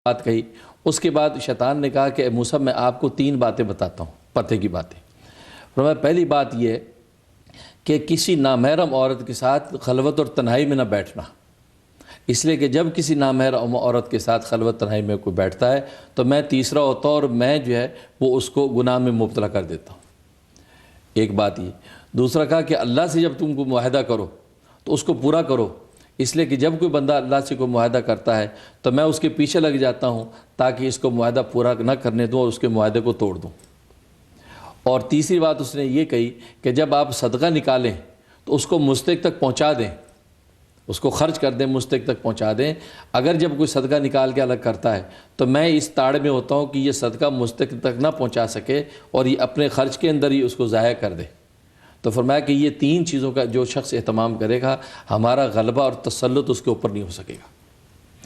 بات کہی. اس کے بعد شیطان نے کہا کہ اے موسیٰ میں آپ کو 3 باتیں بتاتا ہوں، پتے کی باتیں. فرمایا پہلی بات یہ کہ کسی نامحرم عورت کے ساتھ خلوت اور تنہائی میں نہ بیٹھنا، اس لیے کہ جب کسی نامحرم عورت کے ساتھ خلوت تنہائی میں کوئی بیٹھتا ہے تو میں تیسرا ہوتا ہوں اور میں جو ہے وہ اس کو گناہ میں مبتلا کر دیتا ہوں. ایک بات یہ. دوسرا کہا کہ اللہ سے جب تم کو معاہدہ کرو تو اس کو پورا کرو، اس لیے کہ جب کوئی بندہ اللہ سے کوئی معاہدہ کرتا ہے تو میں اس کے پیچھے لگ جاتا ہوں تاکہ اس کو معاہدہ پورا نہ کرنے دوں اور اس کے معاہدے کو توڑ دوں. اور تیسری بات اس نے یہ کہی کہ جب آپ صدقہ نکالیں تو اس کو مستحق تک پہنچا دیں، اس کو خرچ کر دیں، مستحق تک پہنچا دیں. اگر جب کوئی صدقہ نکال کے الگ کرتا ہے تو میں اس تاڑ میں ہوتا ہوں کہ یہ صدقہ مستحق تک نہ پہنچا سکے اور یہ اپنے خرچ کے اندر ہی اس کو ضائع کر دے. تو فرمایا کہ یہ 3 چیزوں کا جو شخص اہتمام کرے گا ہمارا غلبہ اور تسلط اس کے اوپر نہیں ہو سکے گا.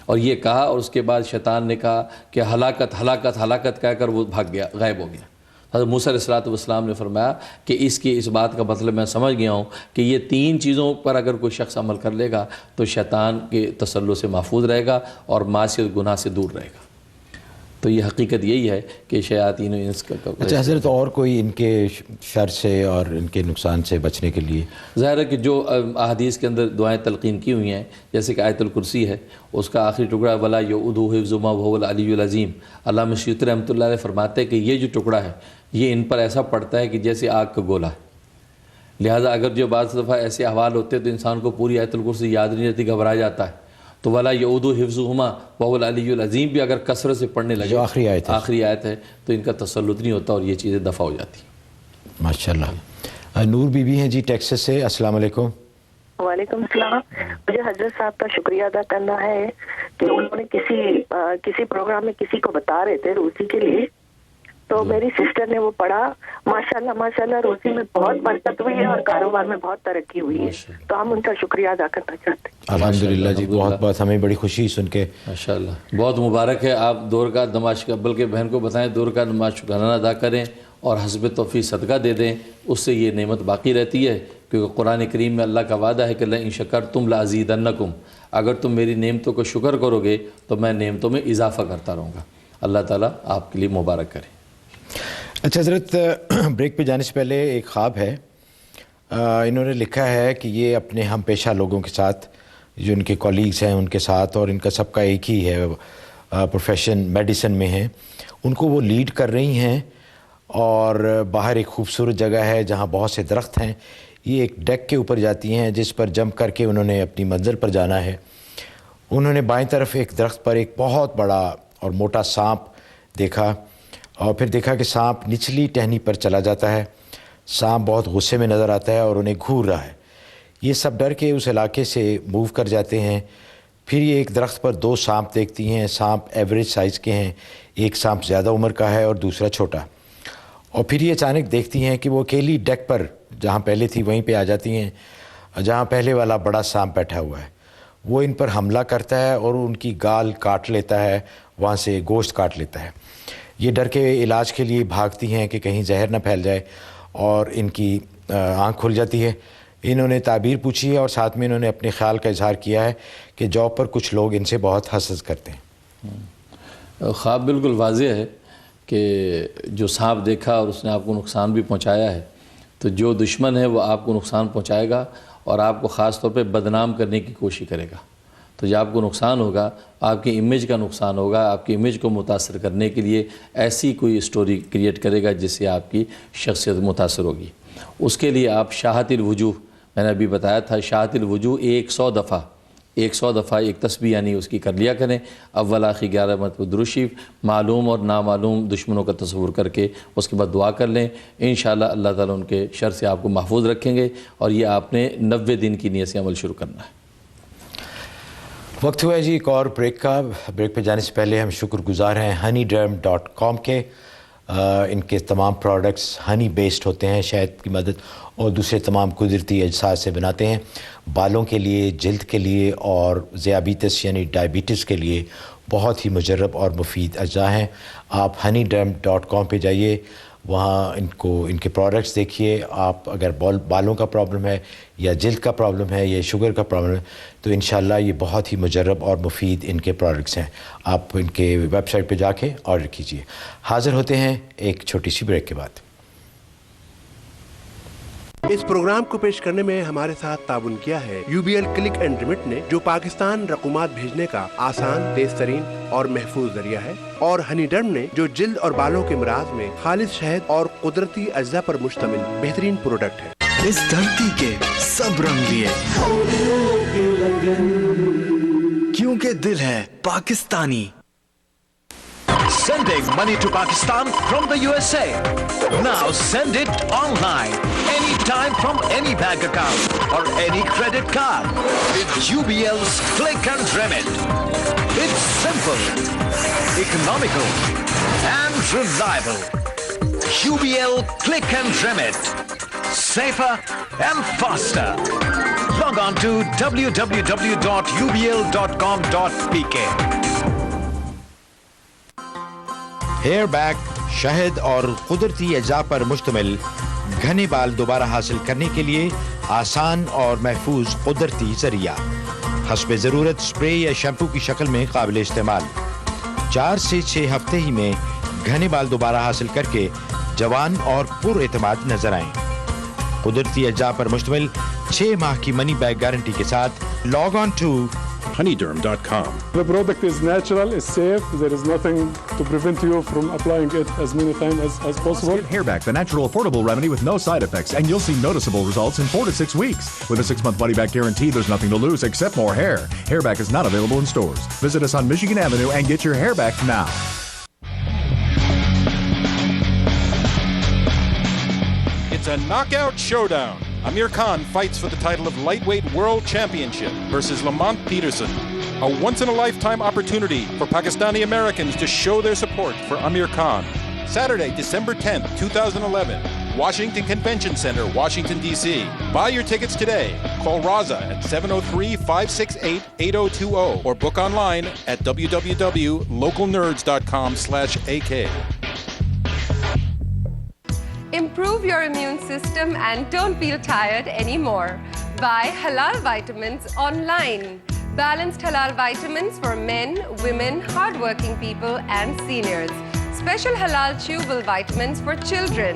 اور یہ کہا اور اس کے بعد شیطان نے کہا کہ ہلاکت ہلاکت ہلاکت کہہ کر وہ بھاگ گیا، غائب ہو گیا. حضرت موسیٰ علیہ السلام نے فرمایا کہ اس بات کا مطلب میں سمجھ گیا ہوں کہ یہ 3 چیزوں پر اگر کوئی شخص عمل کر لے گا تو شیطان کے تسلط سے محفوظ رہے گا اور معصیت گناہ سے دور رہے گا. تو یہ حقیقت یہی ہے کہ شیاطین و انس کا. اچھا حضرت، اور کوئی ان کے شر سے اور ان کے نقصان سے بچنے کے لیے؟ ظاہر ہے کہ جو احادیث کے اندر دعائیں تلقین کی ہوئی ہیں، جیسے کہ آیت الکرسی ہے، اس کا آخری ٹکڑا ولا یؤودہ حفظہما وہو العلی العظیم. علامہ سیوطی رحمۃ اللہ علیہ فرماتے ہیں کہ یہ جو ٹکڑا ہے یہ ان پر ایسا پڑتا ہے کہ جیسے آگ کا گولا ہے. لہٰذا اگر جو بعض دفعہ ایسے احوال ہوتے ہیں تو انسان کو پوری آیت الکرسی یاد نہیں رہتی، گھبرا جاتا ہے، تو ولا یؤودہ حفظہما وہو العلی العظیم بھی اگر کثرت سے پڑھنے لگے، جو آخری آیت ہے، تو ان کا تسلط نہیں ہوتا اور یہ چیزیں دفع ہو جاتی ہیں. ماشاءاللہ. نور بی بی ہیں جی ٹیکساس سے. السلام علیکم. وعلیکم السلام. مجھے حضرت صاحب کا شکریہ ادا کرنا ہے کہ انہوں نے کسی پروگرام میں کسی کو بتا رہے تھے روسی کے لیے، تو میری سسٹر نے وہ پڑھا. ماشاءاللہ روسی میں بہت برکت ہوئی ہے اور کاروبار میں بہت ترقی ہوئی ہے، تو ہم ان کا شکریہ ادا کرنا چاہتے ہیں. الحمدللہ جی، بہت بہت ہمیں بڑی خوشی سن کے. ماشاءاللہ بہت مبارک ہے. آپ 2 رکعت نماز شکر، بلکہ بہن کو بتائیں 2 رکعت نماز شکرانہ ادا کریں اور حسب توفیق صدقہ دے دیں، اس سے یہ نعمت باقی رہتی ہے. کیونکہ قرآن کریم میں اللہ کا وعدہ ہے کہ لئن شکرتم لازیدنکم، اگر تم میری نعمتوں کو شکر کرو گے تو میں نعمتوں میں اضافہ کرتا رہوں گا. اللہ تعالیٰ آپ کے لیے مبارک کرے. اچھا حضرت، بریک پہ جانے سے پہلے ایک خواب ہے. انہوں نے لکھا ہے کہ یہ اپنے ہم پیشہ لوگوں کے ساتھ، جو ان کے کولیگز ہیں ان کے ساتھ، اور ان کا سب کا ایک ہی ہے پروفیشن، میڈیسن میں ہیں، ان کو وہ لیڈ کر رہی ہیں اور باہر ایک خوبصورت جگہ ہے جہاں بہت سے درخت ہیں. یہ ایک ڈیک کے اوپر جاتی ہیں جس پر جمپ کر کے انہوں نے اپنی منزل پر جانا ہے. انہوں نے بائیں طرف ایک درخت پر ایک بہت بڑا اور موٹا سانپ دیکھا، اور پھر دیکھا کہ سانپ نچلی ٹہنی پر چلا جاتا ہے. سانپ بہت غصے میں نظر آتا ہے اور انہیں گھور رہا ہے. یہ سب ڈر کے اس علاقے سے موو کر جاتے ہیں. پھر یہ ایک درخت پر 2 سانپ دیکھتی ہیں. سانپ ایوریج سائز کے ہیں، ایک سانپ زیادہ عمر کا ہے اور دوسرا چھوٹا. اور پھر یہ اچانک دیکھتی ہیں کہ وہ اکیلی ڈیک پر جہاں پہلے تھی وہیں پہ آ جاتی ہیں، جہاں پہلے والا بڑا سانپ بیٹھا ہوا ہے. وہ ان پر حملہ کرتا ہے اور ان کی گال کاٹ لیتا ہے، وہاں سے گوشت کاٹ لیتا ہے. یہ ڈر کے علاج کے لیے بھاگتی ہیں کہ کہیں زہر نہ پھیل جائے، اور ان کی آنکھ کھل جاتی ہے. انہوں نے تعبیر پوچھی ہے اور ساتھ میں انہوں نے اپنے خیال کا اظہار کیا ہے کہ جاب پر کچھ لوگ ان سے بہت حسد کرتے ہیں. خواب بالکل واضح ہے کہ جو سانپ دیکھا اور اس نے آپ کو نقصان بھی پہنچایا ہے، تو جو دشمن ہے وہ آپ کو نقصان پہنچائے گا اور آپ کو خاص طور پہ بدنام کرنے کی کوشش کرے گا. تو جب آپ کو نقصان ہوگا، آپ کی امیج کا نقصان ہوگا، آپ کی امیج کو متاثر کرنے کے لیے ایسی کوئی سٹوری کریٹ کرے گا جس سے آپ کی شخصیت متاثر ہوگی. اس کے لیے آپ شاہت الوجوہ، میں نے ابھی بتایا تھا، شاہت الوجوہ 100 دفعہ ایک تسبیح یعنی اس کی کر لیا کریں. اول آخر 11 مرتبہ درود شریف، معلوم اور نامعلوم دشمنوں کا تصور کر کے اس کے بعد دعا کر لیں. انشاءاللہ اللہ تعالیٰ ان کے شر سے آپ کو محفوظ رکھیں گے. اور یہ آپ نے 90 دن کی نیت سے عمل شروع کرنا ہے. وقت ہوا ہے جی ایک اور بریک کا. بریک پہ جانے سے پہلے ہم شکر گزار ہیں honeyderm.com کے. ان کے تمام پروڈکٹس ہنی بیسڈ ہوتے ہیں، شہد کی مدد اور دوسرے تمام قدرتی اجزاء سے بناتے ہیں. بالوں کے لیے، جلد کے لیے اور ذیابیطس یعنی ڈائبٹیز کے لیے بہت ہی مجرب اور مفید اجزاء ہیں. آپ honeyderm.com پہ جائیے، وہاں ان کے پروڈکٹس دیکھیے. آپ اگر بالوں کا پرابلم ہے یا جلد کا پرابلم ہے یا شوگر کا پرابلم ہے تو انشاءاللہ یہ بہت ہی مجرب اور مفید ان کے پروڈکٹس ہیں. آپ ان کے ویب سائٹ پہ جا کے آرڈر کیجیے. حاضر ہوتے ہیں ایک چھوٹی سی بریک کے بعد. اس پروگرام کو پیش کرنے میں ہمارے ساتھ تعاون کیا ہے UBL کلک اینڈ ریمٹ نے، جو پاکستان رقومات بھیجنے کا آسان، تیز ترین اور محفوظ ذریعہ ہے، اور ہنی ڈرم نے، جو جلد اور بالوں کے امراض میں خالص شہد اور قدرتی اجزاء پر مشتمل بہترین پروڈکٹ ہے. اس دھرتی کے سب رنگ لیے، کیونکہ دل ہے Pakistani. Sending money to Pakistan from the USA. Now send it online, anytime from any bank account or any credit card with UBL's Click and Remit. It's simple, economical and reliable. UBL Click and Remit. Safer and faster. Log on to www.ubl.com.pk. Hair back شہد اور قدرتی اجزاء پر مشتمل گھنے بال دوبارہ حاصل کرنے کے لیے آسان اور محفوظ قدرتی ذریعہ، حسب ضرورت اسپرے یا شیمپو کی شکل میں قابل استعمال. 4 سے 6 ہفتے ہی میں گھنے بال دوبارہ حاصل کر کے جوان اور پر اعتماد نظر آئیں. قدرتی اجزاء پر مشتمل 6 ماہ کی منی بیک گارنٹی کے ساتھ log on to honeyderm.com. The product is natural, is safe, there is nothing to prevent you from applying it as many times as possible. Get Hairback, the natural affordable remedy with no side effects, and you'll see noticeable results in 4 to 6 weeks. With a 6-month money-back guarantee, there's nothing to lose except more hair. Hairback is not available in stores. Visit us on Michigan Avenue and get your hair back now. It's a knockout showdown. Amir Khan fights for the title of lightweight world championship versus Lamont Peterson. A once-in-a-lifetime opportunity for Pakistani Americans to show their support for Amir Khan. Saturday, December 10th, 2011, Washington Convention Center, Washington, D.C. Buy your tickets today. Call Raza at 703-568-8020 or book online at www.localnerds.com/AK. Improve your immune system and don't feel tired anymore. Buy Halal Vitamins online. Balanced Halal Vitamins for men, women, hardworking people and seniors. Special Halal Chewable Vitamins for children.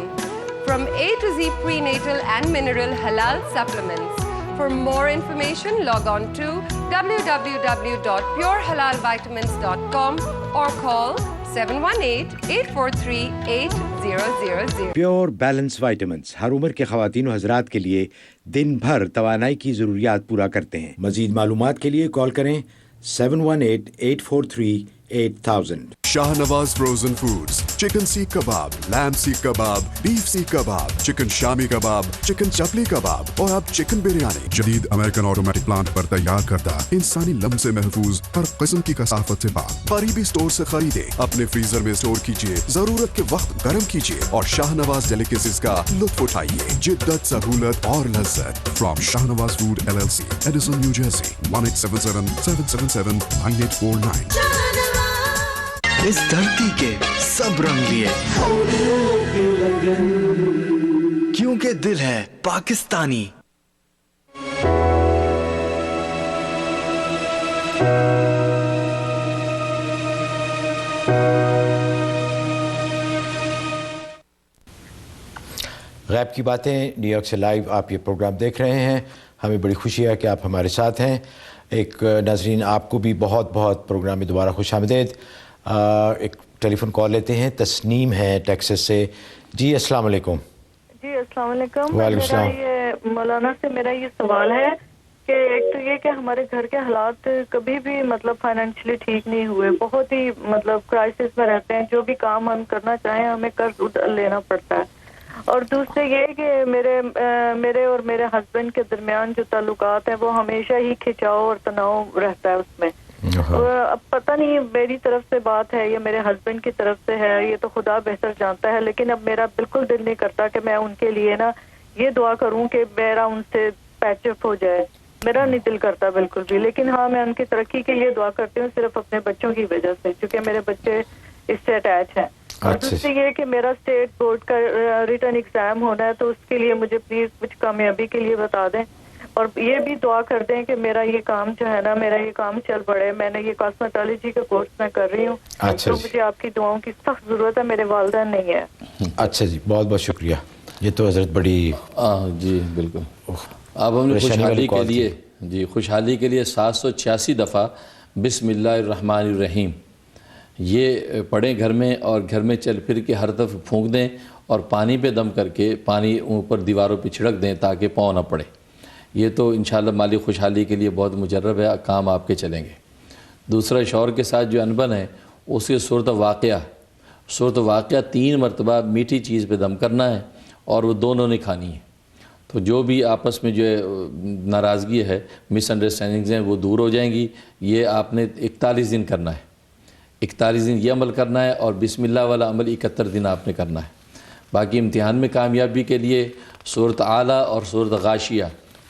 From A to Z prenatal and mineral Halal supplements. For more information, log on to www.purehalalvitamins.com or call 718-843-8000. Pure balance vitamins ہر عمر کے خواتین و حضرات کے لیے دن بھر توانائی کی ضروریات پورا کرتے ہیں. مزید معلومات کے لیے کال کریں 718-843-8000. Shahnawaz Frozen Foods. Chicken seekh kebab, lamb seekh kebab, beef seekh kebab, chicken shami kebab, chicken chapli kebab اور اب chicken biryani. جدید امریکن آٹومیٹک پلانٹ پر تیار کردہ انسانی لمس سے محفوظ ہر قسم کی کثافت سے پاک. قریبی سٹور سے خریدے، اپنے فریزر میں سٹور کیجیے، ضرورت کے وقت گرم کیجیے اور شاہنواز ڈیلیکیسیز کا لطف اٹھائیے. جدت، سہولت اور لذت. From Shahnawaz Food LLC, Edison, New Jersey, 1-877-777-9849. اس دھرتی کے سب رنگ لیے، کیونکہ دل ہے پاکستانی. غیب کی باتیں نیو یارک سے لائیو آپ یہ پروگرام دیکھ رہے ہیں. ہمیں بڑی خوشی ہے کہ آپ ہمارے ساتھ ہیں. ایک ناظرین آپ کو بھی بہت بہت پروگرام میں دوبارہ خوش آمدید. ایک ٹیلی فون کال لیتے ہیں. تسنیم ہے ٹیکسس سے. جی السلام علیکم. جی السلام علیکم. وعلیکم السلام. مولانا سے میرا یہ سوال ہے کہ ایک تو یہ کہ ہمارے گھر کے حالات کبھی بھی مطلب فائنینشلی ٹھیک نہیں ہوئے، بہت ہی مطلب کرائسس میں رہتے ہیں. جو بھی کام ہم کرنا چاہیں ہمیں قرض لینا پڑتا ہے. اور دوسرے یہ کہ میرے اور میرے ہسبینڈ کے درمیان جو تعلقات ہیں وہ ہمیشہ ہی کھچاؤ اور تناؤ رہتا ہے اس میں. اب پتہ نہیں میری طرف سے بات ہے یا میرے ہسبینڈ کی طرف سے ہے، یہ تو خدا بہتر جانتا ہے. لیکن اب میرا بالکل دل نہیں کرتا کہ میں ان کے لیے نا یہ دعا کروں کہ میرا ان سے پیچ اپ ہو جائے. میرا نہیں دل کرتا بالکل بھی. لیکن ہاں میں ان کی ترقی کے لیے دعا کرتی ہوں صرف اپنے بچوں کی وجہ سے، کیونکہ میرے بچے اس سے اٹیچ ہیں. اور دوسری یہ کہ میرا اسٹیٹ بورڈ کا ریٹن ایگزام ہونا ہے، تو اس کے لیے مجھے پلیز کچھ کامیابی کے لیے بتا دیں، اور یہ بھی دعا کر دیں کہ میرا یہ کام جو ہے نا، میرا یہ کام چل پڑے. میں نے یہ کاسمیٹولوجی کا کورس میں کر رہی ہوں، تو مجھے آپ کی دعاؤں کی سخت ضرورت ہے. میرے والدین نہیں ہے. اچھا جی، بہت بہت شکریہ. یہ تو حضرت بڑی جی بالکل. آپ ہم نے خوشحالی کے لیے خوشحالی کے لیے 786 دفعہ بسم اللہ الرحمن الرحیم یہ پڑھیں گھر میں، اور گھر میں چل پھر کے ہر طرف پھونک دیں، اور پانی پہ دم کر کے پانی اوپر دیواروں پہ چھڑک دیں تاکہ پاؤں نہ پڑے. یہ تو انشاءاللہ مالی خوشحالی کے لیے بہت مجرب ہے، کام آپ کے چلیں گے. دوسرا شوہر کے ساتھ جو انبن ہے اس کی صورت واقعہ 3 مرتبہ میٹھی چیز پہ دم کرنا ہے، اور وہ دونوں نے کھانی ہے. تو جو بھی آپس میں جو ناراضگی ہے، مس انڈرسٹینڈنگز ہیں، وہ دور ہو جائیں گی. یہ آپ نے 41 دن کرنا ہے، 41 دن یہ عمل کرنا ہے، اور بسم اللہ والا عمل 71 دن آپ نے کرنا ہے. باقی امتحان میں کامیابی کے لیے سورۃ اعلیٰ اور سورۃ غاشیہ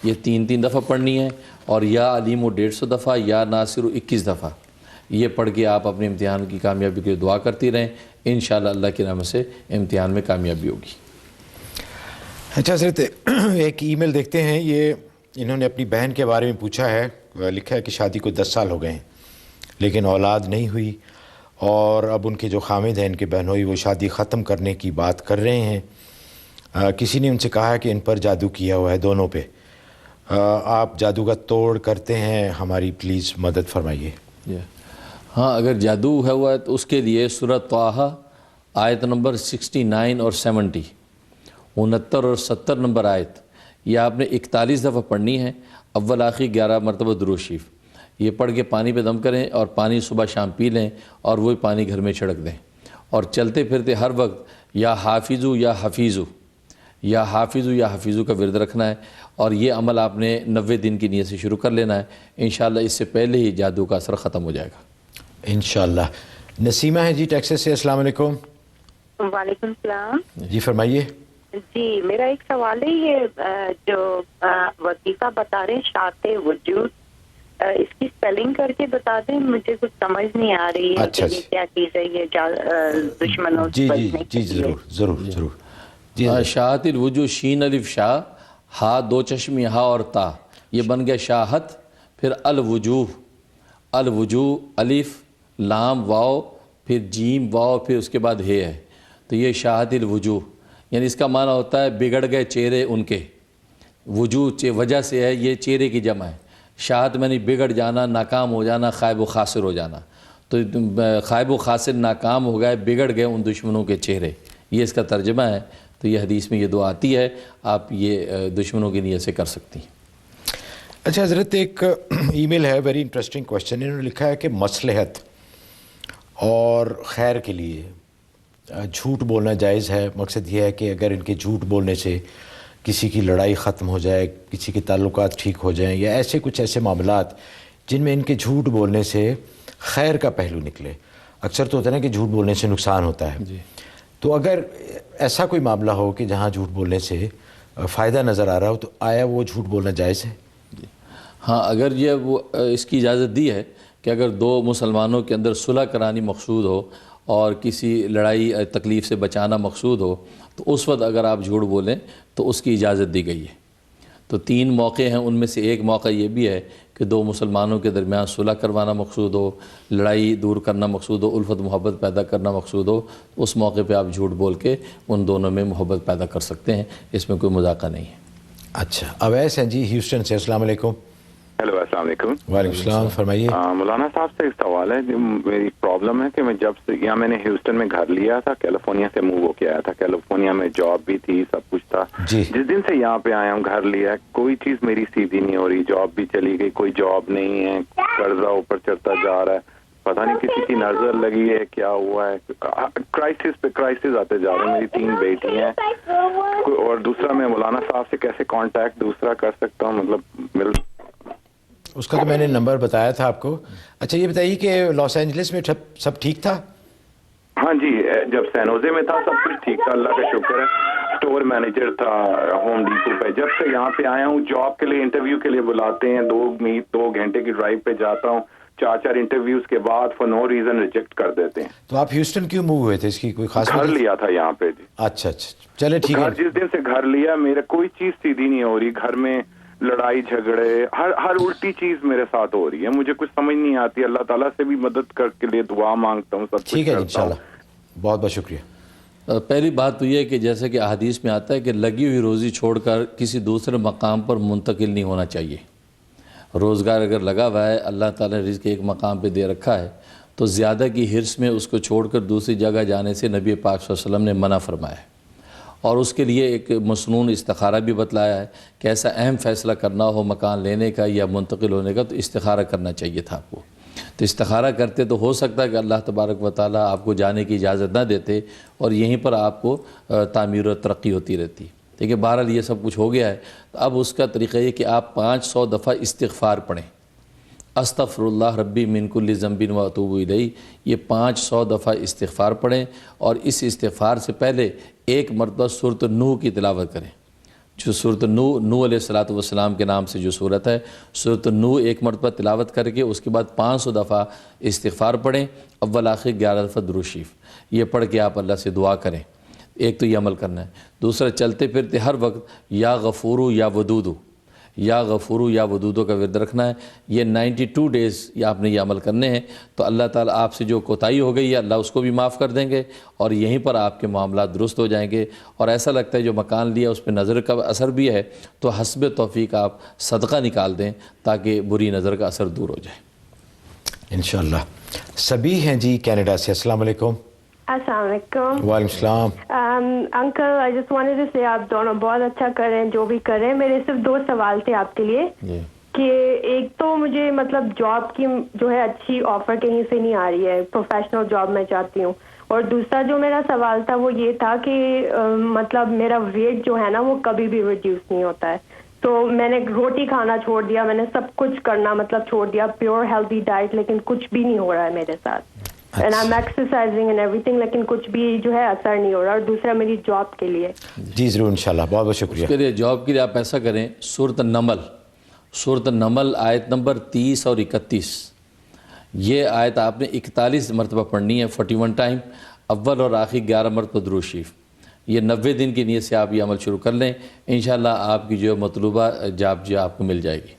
یہ 3 دفعہ پڑھنی ہے، اور یا علیم و 150 دفعہ، یا ناصر و 21 دفعہ. یہ پڑھ کے آپ اپنے امتحان کی کامیابی کے لیے دعا کرتی رہیں. انشاءاللہ اللہ کی رحمت سے امتحان میں کامیابی ہوگی. اچھا حضرت، ایک ای میل دیکھتے ہیں. یہ انہوں نے اپنی بہن کے بارے میں پوچھا ہے. لکھا ہے کہ شادی کو 10 سال ہو گئے ہیں لیکن اولاد نہیں ہوئی، اور اب ان کے جو خامد ہیں، ان کے بہنوئی، وہ شادی ختم کرنے کی بات کر رہے ہیں. کسی نے ان سے کہا ہے کہ ان پر جادو کیا ہوا ہے، دونوں پہ. آپ جادو کا توڑ کرتے ہیں، ہماری پلیز مدد فرمائیے. ہاں، اگر جادو ہوا ہے تو اس کے لیے سورۃ طٰہٰ آیت نمبر 69 اور 70، 69 اور 70 نمبر آیت، یہ آپ نے 41 دفعہ پڑھنی ہے. اول آخر 11 مرتبہ درود شریف. یہ پڑھ کے پانی پہ دم کریں، اور پانی صبح شام پی لیں، اور وہی پانی گھر میں چھڑک دیں. اور چلتے پھرتے ہر وقت یا حافظو یا حفیظو، یا حافظو یا حفیظو کا ورد رکھنا ہے. اور یہ عمل آپ نے 90 دن کی نیت سے شروع کر لینا ہے. انشاءاللہ اس سے پہلے ہی جادو کا اثر ختم ہو جائے گا انشاءاللہ. نسیمہ ہے جی ٹیکساس سے. السلام علیکم. وعلیکم السلام. جی فرمائیے. جی میرا ایک سوال ہے، یہ جو وظیفہ بتا رہے ہیں شاعت وجود، اس کی سپیلنگ کر کے بتا دیں، مجھے کچھ سمجھ نہیں آ رہی ہے کہ یہ کیا چیز ہے. یہ دشمنوں جی جی جی ضرور. شاعت الوجوہ، شین الف شاہ، ہا 2 چشمی ہا اور تا، یہ بن گیا شاہت. پھر الوجوہ الف لام واو، پھر جیم واو، پھر اس کے بعد ہے. تو یہ شاہت الوجوہ، یعنی اس کا معنی ہوتا ہے بگڑ گئے چہرے ان کے. وجوہ وجہ سے ہے، یہ چہرے کی جمع ہے. شاہت میں نہیں بگڑ جانا، ناکام ہو جانا، خائب و خاسر ہو جانا. تو خائب و خاسر ناکام ہو گئے، بگڑ گئے ان دشمنوں کے چہرے، یہ اس کا ترجمہ ہے. تو یہ حدیث میں یہ دعا آتی ہے، آپ یہ دشمنوں کی نیت سے کر سکتی ہیں. اچھا حضرت، ایک ای میل ہے، ویری انٹرسٹنگ کوشچن. انہوں نے لکھا ہے کہ مصلحت اور خیر کے لیے جھوٹ بولنا جائز ہے. مقصد یہ ہے کہ اگر ان کے جھوٹ بولنے سے کسی کی لڑائی ختم ہو جائے، کسی کے تعلقات ٹھیک ہو جائیں، یا کچھ ایسے معاملات جن میں ان کے جھوٹ بولنے سے خیر کا پہلو نکلے. اکثر تو ہوتا ہے نا کہ جھوٹ بولنے سے نقصان ہوتا ہے. تو اگر ایسا کوئی معاملہ ہو کہ جہاں جھوٹ بولنے سے فائدہ نظر آ رہا ہو، تو آیا وہ جھوٹ بولنا جائز ہے؟ ہاں، اگر یہ وہ اس کی اجازت دی ہے کہ اگر 2 مسلمانوں کے اندر صلح کرانی مقصود ہو اور کسی لڑائی تکلیف سے بچانا مقصود ہو، تو اس وقت اگر آپ جھوٹ بولیں تو اس کی اجازت دی گئی ہے. تو 3 موقع ہیں، ان میں سے ایک موقع یہ بھی ہے کہ 2 مسلمانوں کے درمیان صلح کروانا مقصود ہو، لڑائی دور کرنا مقصود ہو، الفت محبت پیدا کرنا مقصود ہو. اس موقع پہ آپ جھوٹ بول کے ان دونوں میں محبت پیدا کر سکتے ہیں، اس میں کوئی مذاقہ نہیں ہے. اچھا، اویس ہیں جی ہیوسٹن سے. السلام علیکم. ہیلو، السلام علیکم. وعلیکم السلام، فرمائیے. مولانا صاحب سے ایک سوال ہے. میری پرابلم ہے کہ میں جب سے یہاں میں نے ہیوسٹن میں گھر لیا تھا، کیلیفورنیا سے موو ہو کے آیا تھا. کیلیفورنیا میں جاب بھی تھی، سب کچھ تھا. جس دن سے یہاں پہ آیا ہوں، گھر لیا، کوئی چیز میری سیدھی نہیں ہو رہی. جاب بھی چلی گئی، کوئی جاب نہیں ہے، قرضہ اوپر چڑھتا جا رہا ہے. پتہ نہیں کسی کی نظر لگی ہے، کیا ہوا ہے. کرائسس پہ کرائسس آتے جا رہے ہیں. میری 3 بیٹی ہیں. اور دوسرا، میں مولانا صاحب سے کیسے کانٹیکٹ دوسرا کر سکتا ہوں؟ مطلب اس کا تو میں نے نمبر بتایا تھا آپ کو. اچھا یہ بتائیے کہ لاس اینجلس میں سب ٹھیک تھا؟ ہاں جی، جب سین ہوزے میں تھا سب کچھ ٹھیک تھا، اللہ کا شکر ہے. اسٹور مینیجر تھا ہوم ڈیپو پہ. جب سے یہاں پہ آیا ہوں، جاب کے لیے انٹرویو کے لیے بلاتے ہیں، 2 گھنٹے کی ڈرائیو پہ جاتا ہوں. 4 انٹرویوز کے بعد فور نو ریزن ریجیکٹ کر دیتے ہیں. تو آپ ہیوسٹن کیوں موو ہوئے تھے؟ اس کی کوئی خاص گھر لیا تھا یہاں پہ جی. اچھا چلے ٹھیک ہے. جس دن سے گھر لیا میرے کوئی چیز سیدھی نہیں ہو رہی, گھر میں لڑائی جھگڑے, ہر الٹی چیز میرے ساتھ ہو رہی ہے, مجھے کچھ سمجھ نہیں آتی. اللہ تعالیٰ سے بھی مدد کر کے لیے دعا مانگتا ہوں, سب ٹھیک ہے انشاءاللہ. بہت بہت شکریہ. پہلی بات تو یہ ہے کہ جیسے کہ احادیث میں آتا ہے کہ لگی ہوئی روزی چھوڑ کر کسی دوسرے مقام پر منتقل نہیں ہونا چاہیے. روزگار اگر لگا ہوا ہے, اللہ تعالیٰ نے رزق ایک مقام پہ دے رکھا ہے, تو زیادہ کی حرص میں اس کو چھوڑ کر دوسری جگہ جانے سے نبی پاک صلی اللہ علیہ وسلم نے منع فرمایا ہے. اور اس کے لیے ایک مسنون استخارہ بھی بتلایا ہے کہ ایسا اہم فیصلہ کرنا ہو مکان لینے کا یا منتقل ہونے کا, تو استخارہ کرنا چاہیے تھا آپ کو. تو استخارہ کرتے تو ہو سکتا ہے کہ اللہ تبارک و تعالیٰ آپ کو جانے کی اجازت نہ دیتے اور یہیں پر آپ کو تعمیر و ترقی ہوتی رہتی. ٹھیک ہے, بہرحال یہ سب کچھ ہو گیا ہے. اب اس کا طریقہ یہ کہ آپ 500 دفعہ استغفار پڑھیں. استغفر اللہ ربی من کل ذنب و اتوب الیہ, یہ 500 دفعہ استغفار پڑھیں, اور اس استغفار سے پہلے ایک مرتبہ سورۃ نوح کی تلاوت کریں. جو سورۃ نوح علیہ السلام کے نام سے جو سورت ہے, سورۃ نوح ایک مرتبہ تلاوت کر کے اس کے بعد 500 دفعہ استغفار پڑھیں. اول آخر 11 دفعہ درود شریف یہ پڑھ کے آپ اللہ سے دعا کریں. ایک تو یہ عمل کرنا ہے. دوسرا, چلتے پھرتے ہر وقت یا غفورو یا ودودو, یا غفورو یا ودودو کا ورد رکھنا ہے. یہ 92 ڈیز یہ آپ نے یہ عمل کرنے ہیں, تو اللہ تعالیٰ آپ سے جو کوتاہی ہو گئی ہے اللہ اس کو بھی معاف کر دیں گے, اور یہیں پر آپ کے معاملات درست ہو جائیں گے. اور ایسا لگتا ہے جو مکان لیا اس پہ نظر کا اثر بھی ہے, تو حسب توفیق آپ صدقہ نکال دیں تاکہ بری نظر کا اثر دور ہو جائے انشاءاللہ. سبھی ہیں جی کینیڈا سے. السلام علیکم. السلام علیکم. وعلیکم السلام. Uncle I just wanted to say آپ دونوں بہت اچھا کر رہے ہیں جو بھی کر رہے ہیں. میرے صرف 2 سوال تھے آپ کے لیے. کہ ایک تو مجھے مطلب جاب کی جو ہے اچھی آفر کہیں سے نہیں آ رہی ہے, پروفیشنل جاب میں چاہتی ہوں. اور دوسرا جو میرا سوال تھا وہ یہ تھا کہ مطلب میرا ویٹ جو ہے نا وہ کبھی بھی ریڈیوس نہیں ہوتا ہے. تو میں نے روٹی کھانا چھوڑ دیا, میں نے سب کچھ کرنا مطلب چھوڑ دیا, پیور ہیلدی ڈائٹ, لیکن کچھ بھی نہیں ہو رہا ہے میرے ساتھ. And I am exercising and every thing, لیکن کچھ بھی جو ہے اثر نہیں ہو رہا. اور دوسرا میری جاب کے لیے. جی ضرور انشاءاللہ, بہت بہت شکریہ. اس کے لیے جاب کے لیے آپ ایسا کریں, سورۃ النمل آیت نمبر 30 اور 31, یہ آیت آپ نے 41 مرتبہ پڑھنی ہے, 41 ٹائم. اول اور آخر 11 مرتبہ درود شریف. یہ 90 دن کی نیت سے آپ یہ عمل شروع کر لیں, انشاءاللہ آپ کی جو مطلوبہ جاب جو آپ کو مل جائے گی.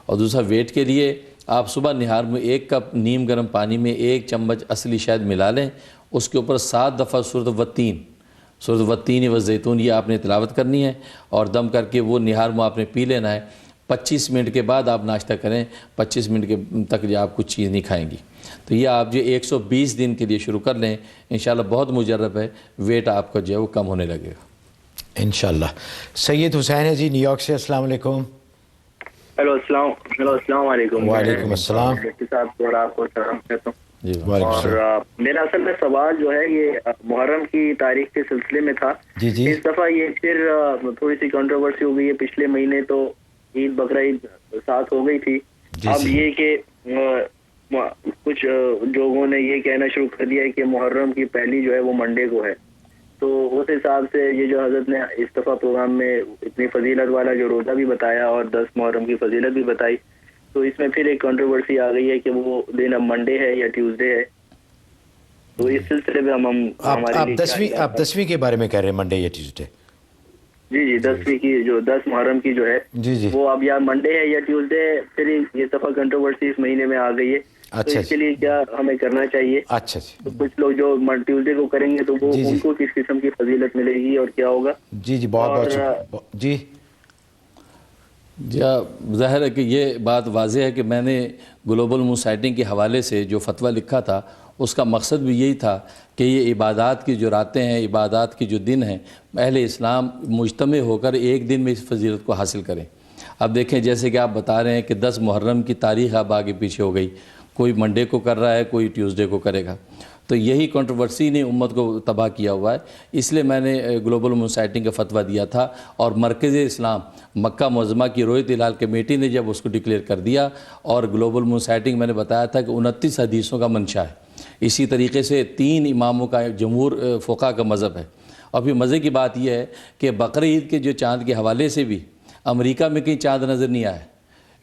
اور دوسرا ویٹ کے لیے آپ صبح نہار میں 1 کپ نیم گرم پانی میں 1 چمچ اصلی شہد ملا لیں, اس کے اوپر 7 دفعہ سورۃ والتین والزیتون یہ آپ نے تلاوت کرنی ہے, اور دم کر کے وہ نہار میں آپ نے پی لینا ہے. 25 منٹ کے بعد آپ ناشتہ کریں, 25 منٹ کے تک جو آپ کچھ چیز نہیں کھائیں گی. تو یہ آپ جو 120 دن کے لیے شروع کر لیں, انشاءاللہ بہت مجرب ہے, ویٹ آپ کا جو ہے وہ کم ہونے لگے گا انشاءاللہ. سید حسین ہے جی نیو یارک سے. السلام علیکم. ہیلو السلام علیکم. وعلیکم السلام. صاحب تھوڑا آپ کو سلام کہتا ہوں. اور میرا اصل میں سوال جو ہے یہ محرم کی تاریخ کے سلسلے میں تھا. جی اس دفعہ یہ پھر تھوڑی سی کنٹروورسی ہو گئی ہے. پچھلے مہینے تو عید بقرعید ساتھ ہو گئی تھی. اب یہ کہ کچھ لوگوں نے یہ کہنا شروع کر دیا ہے کہ محرم کی پہلی جو ہے وہ منڈے کو ہے. تو اس حساب سے یہ جو حضرت نے اس دفعہ پروگرام میں اتنی فضیلت والا جو روزہ بھی بتایا اور 10 محرم کی فضیلت بھی بتائی, تو اس میں پھر ایک کنٹروورسی آ گئی ہے کہ وہ دن اب منڈے ہے یا ٹیوزڈے ہے. تو اس سلسلے میں آپ 10ویں کے بارے میں کہہ رہے ہیں, منڈے یا ٹیوزڈے؟ جی 10ویں کی جو 10 محرم کی جو ہے وہ اب یا منڈے ہے یا ٹیوزڈے ہے. پھر یہ دفعہ کنٹروورسی اس مہینے میں آ گئی ہے. تو اس کے لیے کیا ہمیں کرنا چاہیے؟ اچھا تو کچھ لوگ جو ٹیوزڈے کو کریں گے تو وہ ان کو کس قسم کی فضیلت ملے گی اور کیا ہوگا؟ جی بہت جی ظاہر ہے کہ یہ بات واضح ہے کہ میں نے گلوبل مون سائٹنگ کے حوالے سے جو فتویٰ لکھا تھا اس کا مقصد بھی یہی تھا کہ یہ عبادات کی جو راتیں ہیں, عبادات کی جو دن ہیں, اہل اسلام مجتمع ہو کر ایک دن میں اس فضیلت کو حاصل کریں. اب دیکھیں جیسے کہ آپ بتا رہے ہیں کہ 10 محرم کی تاریخ اب آگے پیچھے ہو گئی, کوئی منڈے کو کر رہا ہے, کوئی ٹیوزڈے کو کرے گا. تو یہی کنٹروورسی نے امت کو تباہ کیا ہوا ہے. اس لیے میں نے گلوبل مون سائٹنگ کا فتویٰ دیا تھا, اور مرکز اسلام مکہ معظمہ کی رویت ہلال کمیٹی نے جب اس کو ڈکلیئر کر دیا, اور گلوبل مون سائٹنگ میں نے بتایا تھا کہ 29 حدیثوں کا منشا ہے. اسی طریقے سے 3 اماموں کا جمہور فقہا کا مذہب ہے. اور پھر مزے کی بات یہ ہے کہ بقرعید کے جو چاند کے حوالے سے بھی امریکہ میں کہیں چاند نظر نہیں آیا,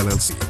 LLC,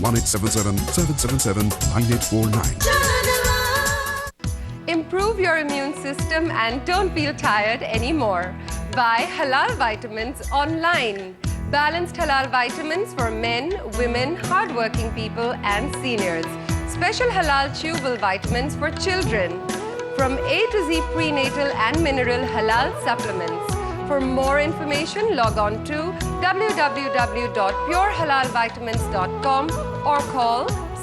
1877-777-9849। Improve your immune system and don't feel tired anymore. Buy Halal Vitamins online. Balanced Halal Vitamins for men, women, hardworking people and seniors. Special Halal chewable vitamins for children. From A to Z prenatal and mineral halal supplements. For more information, log on to www.purehalalvitamins.com or call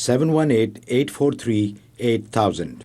718-843-8000।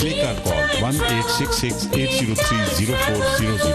Click and call 1866-803-0400।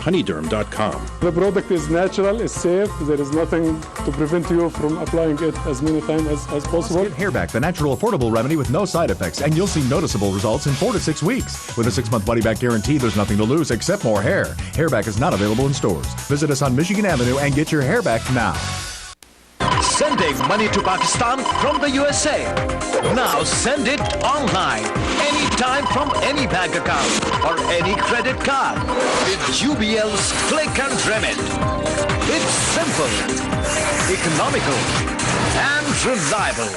Honeyderm.com. The product is natural, it's safe, there is nothing to prevent you from applying it as many times as possible. Get Hairback, the natural affordable remedy with no side effects, and you'll see noticeable results in 4 to 6 weeks. With a 6-month money-back guarantee, there's nothing to lose except more hair. Hairback is not available in stores. Visit us on Michigan Avenue and get your hair back now. Sending money to Pakistan from the USA. Now send it online, anytime from any bank account or any credit card with UBL's Click and Remit. It's simple, economical and reliable.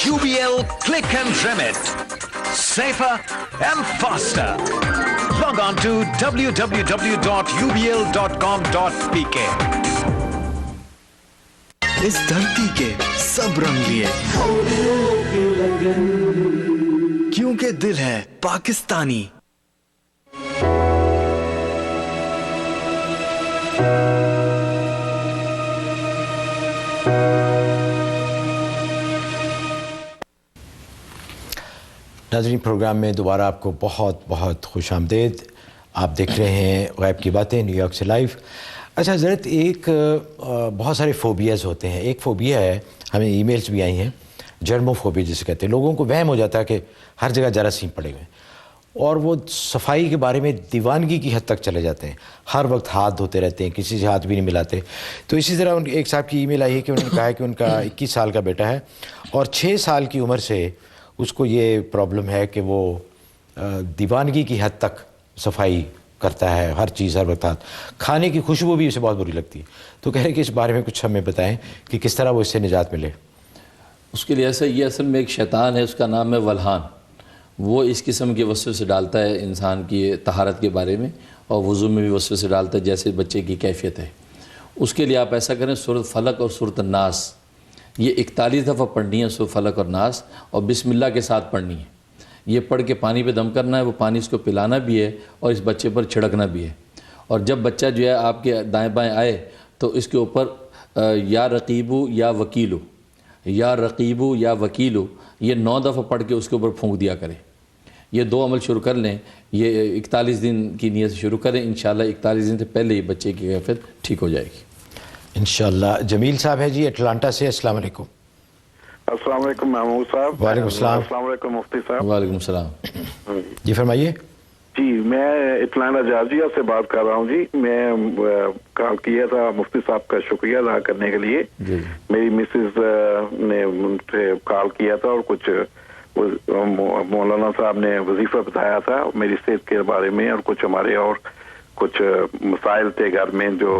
UBL Click and Remit. Safer and faster. Log on to www.ubl.com.pk. اس دھرتی کے سب رنگ لیے کیونکہ دل ہے پاکستانی. ناظرین programme میں دوبارہ آپ کو بہت بہت خوش آمدید. آپ دیکھ رہے ہیں غیب کی باتیں نیو یارک سے لائیو. اچھا حضرت، ایک بہت سارے فوبیاز ہوتے ہیں. ایک فوبیا ہے، ہمیں ای میلز بھی آئی ہیں، جرمو فوبیا جسے کہتے ہیں. لوگوں کو وہم ہو جاتا ہے کہ ہر جگہ جراثیم پڑے ہوئے ہیں اور وہ صفائی کے بارے میں دیوانگی کی حد تک چلے جاتے ہیں. ہر وقت ہاتھ دھوتے رہتے ہیں، کسی سے ہاتھ بھی نہیں ملاتے. تو اسی طرح ایک صاحب کی ای میل آئی ہے کہ انہوں نے کہا ہے کہ ان کا 21 سال کا بیٹا ہے اور 6 سال کی عمر سے اس کو یہ پرابلم ہے کہ وہ دیوانگی کی حد تک صفائی کرتا ہے، ہر چیز ہر وقت ہاتھ. کھانے کی خوشبو بھی اسے بہت بری لگتی ہے. تو کہہ رہے ہیں کہ اس بارے میں کچھ ہمیں بتائیں کہ کس طرح وہ اس سے نجات ملے. اس کے لیے ایسا یہ اصل میں ایک شیطان ہے، اس کا نام ہے ولحان. وہ اس قسم کے وسوسے ڈالتا ہے انسان کی طہارت کے بارے میں اور وضو میں بھی وسوسے ڈالتا ہے جیسے بچے کی کیفیت ہے. اس کے لیے آپ ایسا کریں، سورۃ فلق اور سورۃ الناس یہ 41 دفعہ پڑھنی ہے، سورۃ فلق اور ناس، اور بسم اللہ کے ساتھ پڑھنی ہے. یہ پڑھ کے پانی پہ دم کرنا ہے، وہ پانی اس کو پلانا بھی ہے اور اس بچے پر چھڑکنا بھی ہے. اور جب بچہ جو ہے آپ کے دائیں بائیں آئے تو اس کے اوپر یا رقیبو یا وکیلو، یا رقیبو یا وکیلو، یہ 9 دفعہ پڑھ کے اس کے اوپر پھونک دیا کریں. یہ 2 عمل شروع کر لیں. یہ 41 دن کی نیت سے شروع کریں، انشاءاللہ 41 دن سے پہلے ہی بچے کی کیفیت ٹھیک ہو جائے گی انشاءاللہ. جمیل صاحب ہے جی اٹلانٹا سے. السلام علیکم. السلام علیکم محمود صاحب. وعلیکم السلام. السلام علیکم مفتی صاحب. وعلیکم السلام. جی فرمائیے. جی میں اٹلانٹا جارجیا سے بات کر رہا ہوں. جی میں کال کیا تھا مفتی صاحب کا شکریہ ادا کرنے کے لیے. میری مسز نے مجھے کال کیا تھا اور کچھ مولانا صاحب نے وظیفہ بتایا تھا میری صحت کے بارے میں اور کچھ ہمارے اور کچھ مسائل تھے گھر میں جو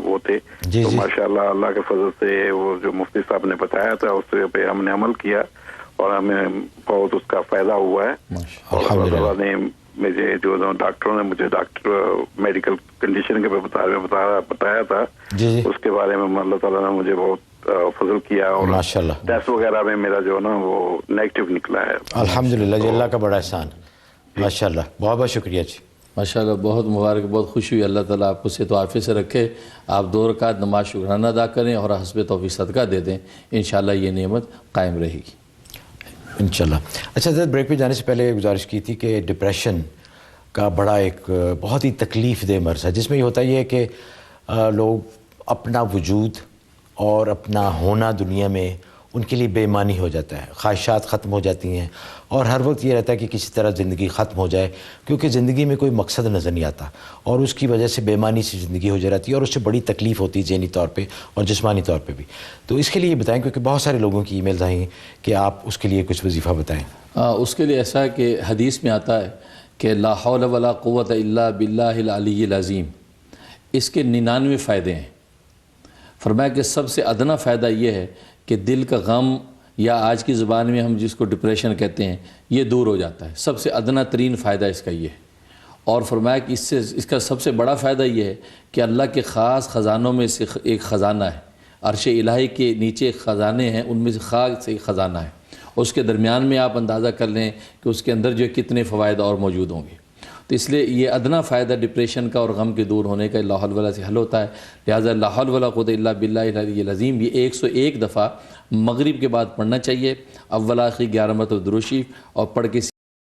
وہ تھے. تو ماشاءاللہ اللہ کے فضل سے وہ جو مفتی صاحب نے بتایا تھا اس پہ ہم نے عمل کیا اور ہمیں بہت اس کا فائدہ ہوا ہے. اور اللہ تعالیٰ نے مجھے جو ڈاکٹروں نے مجھے میڈیکل کنڈیشن کے بتایا تھا اس کے بارے میں اللہ تعالیٰ نے مجھے بہت فضل کیا اور ٹیسٹ وغیرہ میں میرا جو نا وہ نیگیٹو نکلا ہے. الحمدللہ جی، اللہ کا بڑا احسان. ماشاءاللہ بہت بہت شکریہ جی. ماشاءاللہ بہت مبارک، بہت خوشی ہوئی. اللہ تعالیٰ آپ کو صحت و عافیت سے رکھے. آپ 2 رکعت نماز شکرانہ ادا کریں اور حسب توفیق صدقہ دے دیں، انشاءاللہ یہ نعمت قائم رہے گی انشاءاللہ. اچھا حضرت، بریک پہ جانے سے پہلے گزارش کی تھی کہ ڈپریشن کا بڑا ایک بہت ہی تکلیف دہ مرض ہے جس میں یہ ہوتا یہ ہے کہ لوگ اپنا وجود اور اپنا ہونا دنیا میں ان کے لیے بے معنی ہو جاتا ہے. خواہشات ختم ہو جاتی ہیں اور ہر وقت یہ رہتا ہے کہ کسی طرح زندگی ختم ہو جائے کیونکہ زندگی میں کوئی مقصد نظر نہیں آتا اور اس کی وجہ سے بے معنی سی زندگی ہو جاتی ہے اور اس سے بڑی تکلیف ہوتی ہے ذہنی طور پہ اور جسمانی طور پہ بھی. تو اس کے لیے بتائیں کیونکہ بہت سارے لوگوں کی ای میلز آئی ہیں کہ آپ اس کے لیے کچھ وظیفہ بتائیں. اس کے لیے ایسا ہے کہ حدیث میں آتا ہے کہ لا حول ولا قوت الا باللہ العلی العظیم. اس کے 99 فائدے ہیں. فرمایا کہ سب سے ادنا فائدہ یہ ہے کہ دل کا غم یا آج کی زبان میں ہم جس کو ڈپریشن کہتے ہیں یہ دور ہو جاتا ہے. سب سے ادنا ترین فائدہ اس کا یہ ہے. اور فرمایا کہ اس کا سب سے بڑا فائدہ یہ ہے کہ اللہ کے خاص خزانوں میں سے ایک خزانہ ہے. عرش الہی کے نیچے خزانے ہیں، ان میں سے خاص سے ایک خزانہ ہے. اس کے درمیان میں آپ اندازہ کر لیں کہ اس کے اندر جو کتنے فوائد اور موجود ہوں گے. تو اس لیے یہ ادنا فائدہ ڈپریشن کا اور غم کے دور ہونے کا لا حول ولا سے حل ہوتا ہے. لہٰذا لا حول ولا قوت الا باللہ العلی العظیم یہ 101 دفعہ مغرب کے بعد پڑھنا چاہیے. اول آخری 11 مرتبہ درود شریف اور پڑھ کے